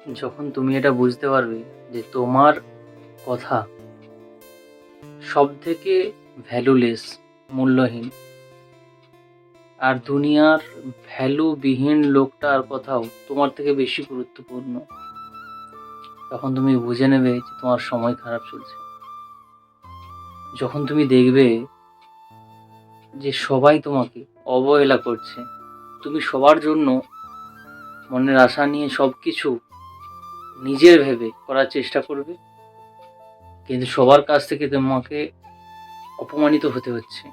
যখন তুমি এটা বুঝতে পারবে যে তোমার কথা সবথেকে ভ্যালুলেস, মূল্যহীন, আর দুনিয়ার ভ্যালুবিহীন লোকটার কথাও তোমার থেকে বেশি গুরুত্বপূর্ণ, তখন তুমি বুঝে নেবে যে তোমার সময় খারাপ চলছে। যখন তুমি দেখবে যে সবাই তোমাকে অবহেলা করছে, তুমি সবার জন্য মনের আশা নিয়ে সবকিছু নিজের ভেবে করার চেষ্টা করবে, কিন্তু সবার কাছ থেকে তোমাকে অপমানিত হতে হচ্ছে,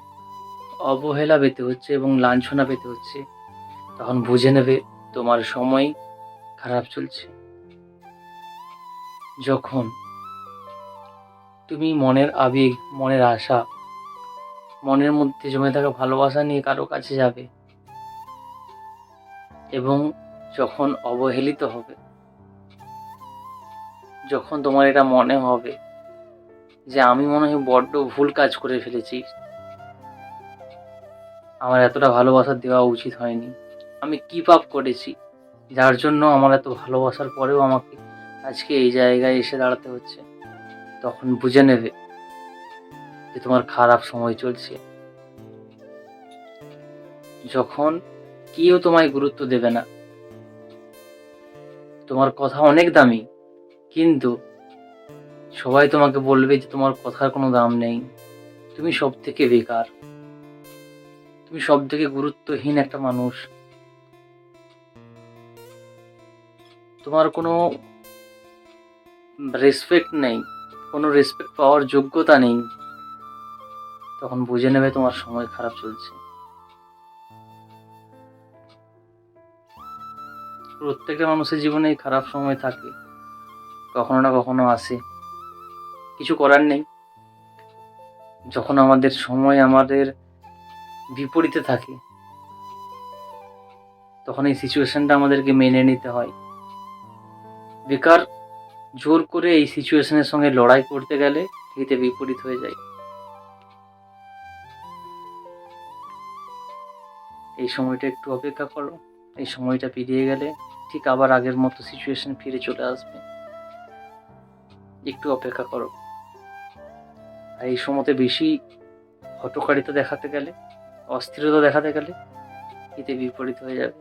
অবহেলা পেতে হচ্ছে এবং লাঞ্ছনা পেতে হচ্ছে, তখন বুঝে নেবে তোমার সময় খারাপ চলছে। যখন তুমি মনের আবেগ, মনের আশা, মনের মধ্যে জমে থাকা ভালোবাসা নিয়ে কারো কাছে যাবে এবং যখন অবহেলিত হবে, যখন তোমার এটা মনে হবে যে আমি মনে হয় বড্ড ভুল কাজ করে ফেলেছি, আমার এতটা ভালোবাসা দেওয়া উচিত হয়নি, আমি কি পাপ করেছি যার জন্য আমার এত ভালোবাসার পরেও আমাকে আজকে এই জায়গায় এসে দাঁড়াতে হচ্ছে, তখন বুঝে নেবে যে তোমার খারাপ সময় চলছে। যখন কেউ তোমায় গুরুত্ব দেবে না, তোমার কথা অনেক দামি, কিন্তু সবাই তোমাকে বলবে যে তোমার কথার কোনো দাম নেই, তুমি সব থেকে বেকার, তুমি সব থেকে গুরুত্বহীন একটা মানুষ, তোমার কোনো রেসপেক্ট নেই, কোনো রেসপেক্ট পাওয়ার যোগ্যতা নেই, তখন বুঝে নেবে তোমার সময় খারাপ চলছে। প্রত্যেকটা মানুষের জীবনে খারাপ সময় থাকে, কখনো না কখনো আসে, কিছু করার নেই। যখন আমাদের সময় আমাদের বিপরীতে থাকে, তখন এই সিচুয়েশনটা আমাদেরকে মেনে নিতে হয়। বেকার জোর করে এই সিচুয়েশনের সঙ্গে লড়াই করতে গেলে হিতে বিপরীত হয়ে যায়। এই সময়টা একটু অপেক্ষা করো, এই সময়টা পেরিয়ে গেলে ঠিক আবার আগের মতো সিচুয়েশন ফিরে চলে আসবে। একটু অপেক্ষা করো। আর এই সময়তে বেশি হঠকারিতা দেখাতে গেলে, অস্থিরতা দেখাতে গেলে হিতে বিপরীত হয়ে যাবে।